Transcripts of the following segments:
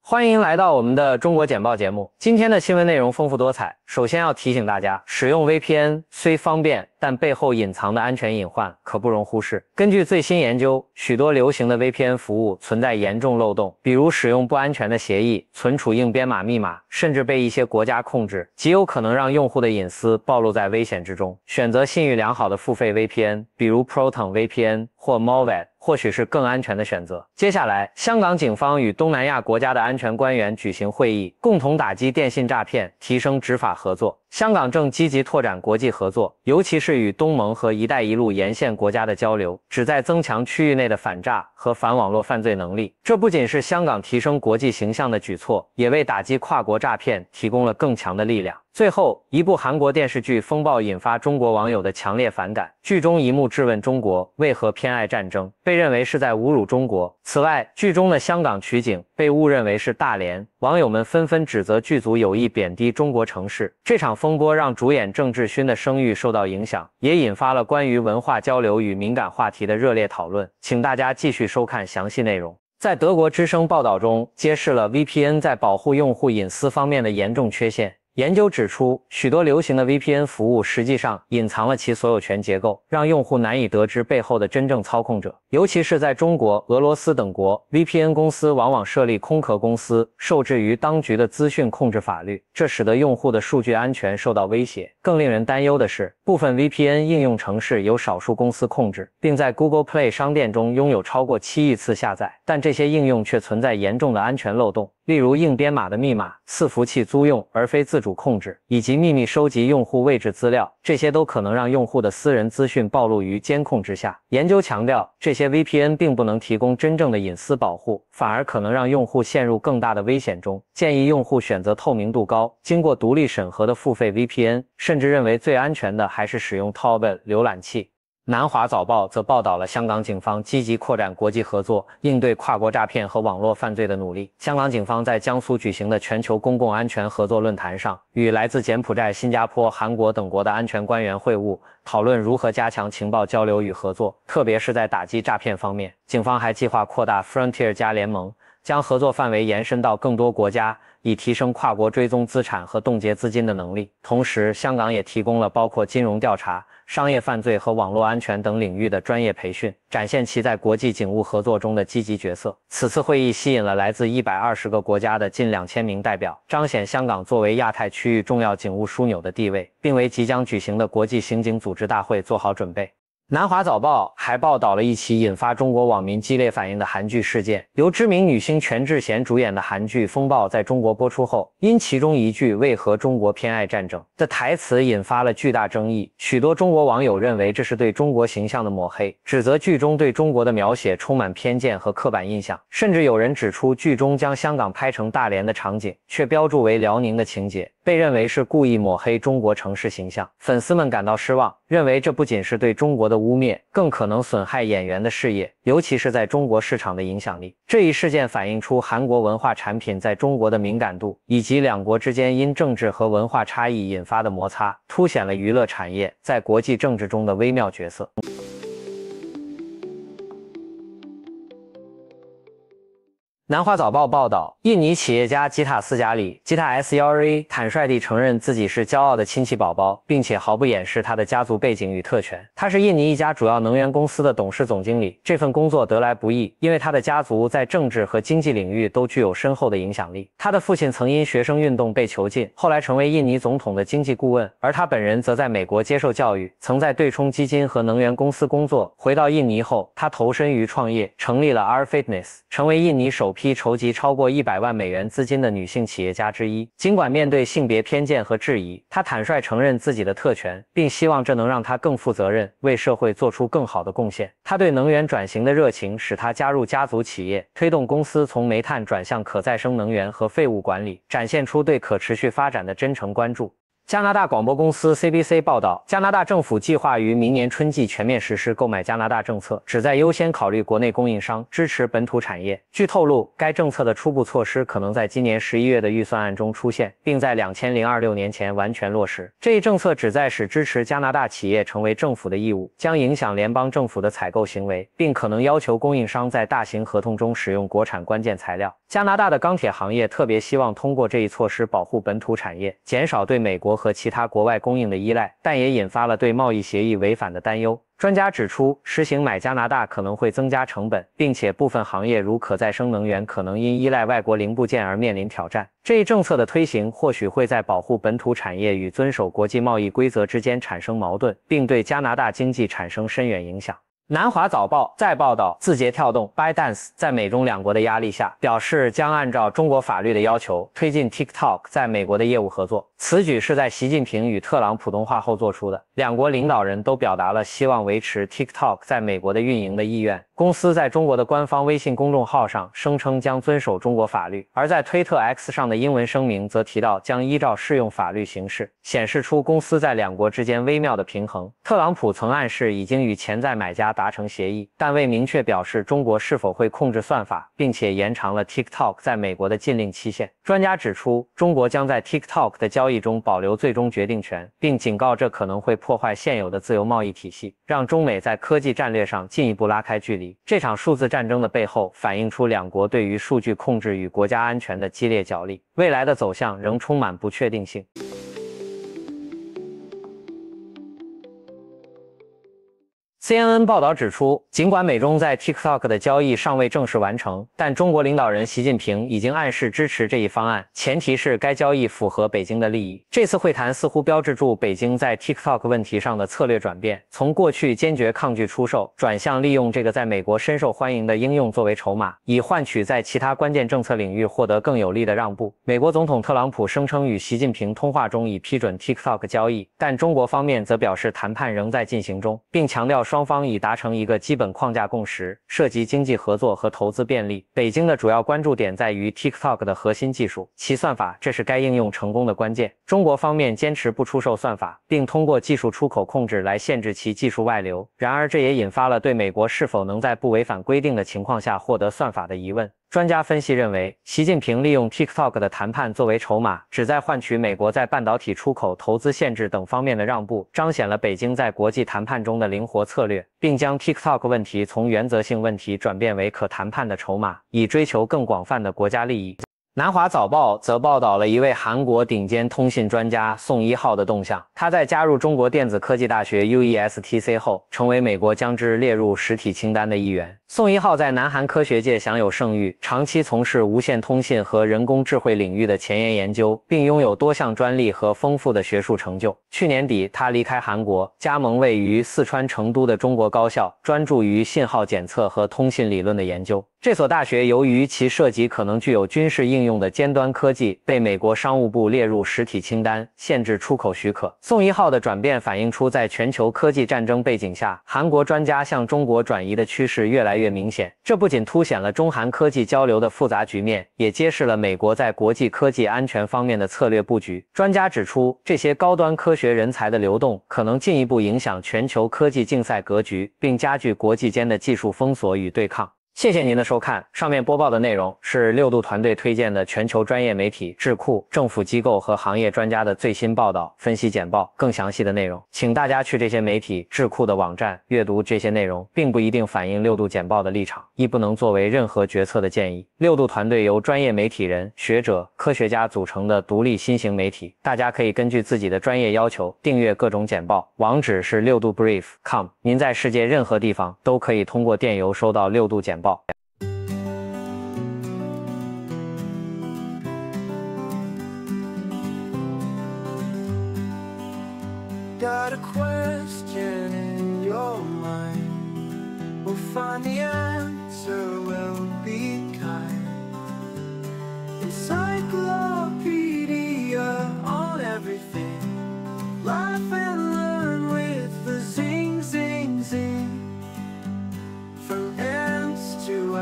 欢迎来到我们的中国简报节目。今天的新闻内容丰富多彩。首先要提醒大家，使用 VPN 虽方便，但背后隐藏的安全隐患可不容忽视。根据最新研究，许多流行的 VPN 服务存在严重漏洞，比如使用不安全的协议、存储硬编码密码，甚至被一些国家控制，极有可能让用户的隐私暴露在危险之中。选择信誉良好的付费 VPN， 比如 Proton VPN 或 Movac，或许是更安全的选择。接下来，香港警方与东南亚国家的安全官员举行会议，共同打击电信诈骗，提升执法合作。香港正积极拓展国际合作，尤其是与东盟和一带一路沿线国家的交流，旨在增强区域内的反诈和反网络犯罪能力。这不仅是香港提升国际形象的举措，也为打击跨国诈骗提供了更强的力量。最后，一部韩国电视剧风暴引发中国网友的强烈反感，剧中一幕质问中国为何偏爱战争，被认为是在侮辱中国。此外，剧中的香港取景被误认为是大连，网友们纷纷指责剧组有意贬低中国城市。这场风波让主演郑智薰的声誉受到影响，也引发了关于文化交流与敏感话题的热烈讨论。请大家继续收看详细内容。在德国之声报道中，揭示了 VPN 在保护用户隐私方面的严重缺陷。研究指出，许多流行的 VPN 服务实际上隐藏了其所有权结构，让用户难以得知背后的真正操控者。尤其是在中国、俄罗斯等国， VPN 公司往往设立空壳公司，受制于当局的资讯控制法律，这使得用户的数据安全受到威胁。更令人担忧的是，部分 VPN 应用程式由少数公司控制，并在 Google Play 商店中拥有超过7亿次下载，但这些应用却存在严重的安全漏洞。例如硬编码的密码、伺服器租用而非自主控制，以及秘密收集用户位置资料，这些都可能让用户的私人资讯暴露于监控之下。研究强调，这些 VPN 并不能提供真正的隐私保护，反而可能让用户陷入更大的危险中。建议用户选择透明度高、经过独立审核的付费 VPN， 甚至认为最安全的还是使用 Tor 浏览器。南华早报则报道了香港警方积极扩展国际合作，应对跨国诈骗和网络犯罪的努力。香港警方在江苏举行的全球公共安全合作论坛上，与来自柬埔寨、新加坡、韩国等国的安全官员会晤，讨论如何加强情报交流与合作，特别是在打击诈骗方面。警方还计划扩大 Frontier 加联盟，将合作范围延伸到更多国家，以提升跨国追踪资产和冻结资金的能力。同时，香港也提供了包括金融调查、商业犯罪和网络安全等领域的专业培训，展现其在国际警务合作中的积极角色。此次会议吸引了来自120个国家的近2000名代表，彰显香港作为亚太区域重要警务枢纽的地位，并为即将举行的国际刑警组织大会做好准备。南华早报还报道了一起引发中国网民激烈反应的韩剧事件。由知名女星全智贤主演的韩剧《风暴》在中国播出后，因其中一句"为何中国偏爱战争"的台词引发了巨大争议。许多中国网友认为这是对中国形象的抹黑，指责剧中对中国的描写充满偏见和刻板印象。甚至有人指出，剧中将香港拍成大连的场景，却标注为辽宁的情节，被认为是故意抹黑中国城市形象。粉丝们感到失望，认为这不仅是对中国的污蔑，更可能损害演员的事业，尤其是在中国市场的影响力。这一事件反映出韩国文化产品在中国的敏感度，以及两国之间因政治和文化差异引发的摩擦，凸显了娱乐产业在国际政治中的微妙角色。南华早报报道，印尼企业家吉塔斯贾里吉塔 S1A 坦率地承认自己是骄傲的亲戚宝宝，并且毫不掩饰他的家族背景与特权。他是印尼一家主要能源公司的董事总经理，这份工作得来不易，因为他的家族在政治和经济领域都具有深厚的影响力。他的父亲曾因学生运动被囚禁，后来成为印尼总统的经济顾问，而他本人则在美国接受教育，曾在对冲基金和能源公司工作。回到印尼后，他投身于创业，成立了 R Fitness， 成为印尼首批筹集超过100万美元资金的女性企业家之一。尽管面对性别偏见和质疑，她坦率承认自己的特权，并希望这能让她更负责任，为社会做出更好的贡献。她对能源转型的热情使她加入家族企业，推动公司从煤炭转向可再生能源和废物管理，展现出对可持续发展的真诚关注。加拿大广播公司 CBC 报道，加拿大政府计划于明年春季全面实施购买加拿大政策，旨在优先考虑国内供应商，支持本土产业。据透露，该政策的初步措施可能在今年11月的预算案中出现，并在2026年前完全落实。这一政策旨在使支持加拿大企业成为政府的义务，将影响联邦政府的采购行为，并可能要求供应商在大型合同中使用国产关键材料。加拿大的钢铁行业特别希望通过这一措施保护本土产业，减少对美国和其他国外供应的依赖，但也引发了对贸易协议违反的担忧。专家指出，实行买加拿大可能会增加成本，并且部分行业如可再生能源可能因依赖外国零部件而面临挑战。这一政策的推行或许会在保护本土产业与遵守国际贸易规则之间产生矛盾，并对加拿大经济产生深远影响。南华早报再报道，字节跳动 ByteDance 在美中两国的压力下，表示将按照中国法律的要求，推进 TikTok 在美国的业务合作。此举是在习近平与特朗普通话后做出的，两国领导人都表达了希望维持 TikTok 在美国的运营的意愿。公司在中国的官方微信公众号上声称将遵守中国法律，而在推特 X 上的英文声明则提到将依照适用法律行事，显示出公司在两国之间微妙的平衡。特朗普曾暗示已经与潜在买家达成协议，但未明确表示中国是否会控制算法，并且延长了 TikTok 在美国的禁令期限。专家指出，中国将在 TikTok 的交易中保留最终决定权，并警告这可能会破坏现有的自由贸易体系，让中美在科技战略上进一步拉开距离。这场数字战争的背后反映出两国对于数据控制与国家安全的激烈角力，未来的走向仍充满不确定性。CNN 报道指出，尽管美中在 TikTok 的交易尚未正式完成，但中国领导人习近平已经暗示支持这一方案，前提是该交易符合北京的利益。这次会谈似乎标志住北京在 TikTok 问题上的策略转变，从过去坚决抗拒出售，转向利用这个在美国深受欢迎的应用作为筹码，以换取在其他关键政策领域获得更有利的让步。美国总统特朗普声称与习近平通话中已批准 TikTok 交易，但中国方面则表示谈判仍在进行中，并强调双方已达成一个基本框架共识，涉及经济合作和投资便利。北京的主要关注点在于 TikTok 的核心技术，其算法，这是该应用成功的关键。中国方面坚持不出售算法，并通过技术出口控制来限制其技术外流。然而，这也引发了对美国是否能在不违反规定的情况下获得算法的疑问。专家分析认为，习近平利用 TikTok 的谈判作为筹码，旨在换取美国在半导体出口、投资限制等方面的让步，彰显了北京在国际谈判中的灵活策略，并将 TikTok 问题从原则性问题转变为可谈判的筹码，以追求更广泛的国家利益。南华早报则报道了一位韩国顶尖通信专家宋一浩的动向。他在加入中国电子科技大学 UESTC 后，成为美国将之列入实体清单的一员。宋一浩在南韩科学界享有盛誉，长期从事无线通信和人工智慧领域的前沿研究，并拥有多项专利和丰富的学术成就。去年底，他离开韩国，加盟位于四川成都的中国高校，专注于信号检测和通信理论的研究。这所大学由于其涉及可能具有军事应用的尖端科技，被美国商务部列入实体清单，限制出口许可。宋一浩的转变反映出在全球科技战争背景下，韩国专家向中国转移的趋势越来越明显。这不仅凸显了中韩科技交流的复杂局面，也揭示了美国在国际科技安全方面的策略布局。专家指出，这些高端科学人才的流动可能进一步影响全球科技竞赛格局，并加剧国际间的技术封锁与对抗。谢谢您的收看，上面播报的内容是六度团队推荐的全球专业媒体、智库、政府机构和行业专家的最新报道、分析简报。更详细的内容，请大家去这些媒体、智库的网站阅读。这些内容并不一定反映六度简报的立场，亦不能作为任何决策的建议。六度团队由专业媒体人、学者、科学家组成的独立新型媒体，大家可以根据自己的专业要求订阅各种简报。网址是六度 brief.com， 您在世界任何地方都可以通过电邮收到六度简报。Got a question in your mind, we'll find the answer, we'll be kind. Encyclopedia on everything, laugh and learn with the zing, zing, zing. From ants to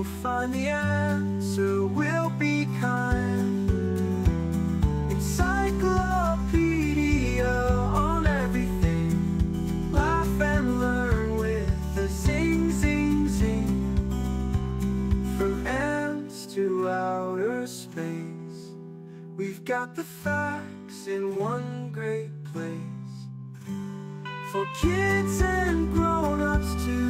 We'll find the answer, we'll be kind. Encyclopedia on everything. Laugh and learn with the zing, zing, zing. From ants to outer space, we've got the facts in one great place. For kids and grown-ups too.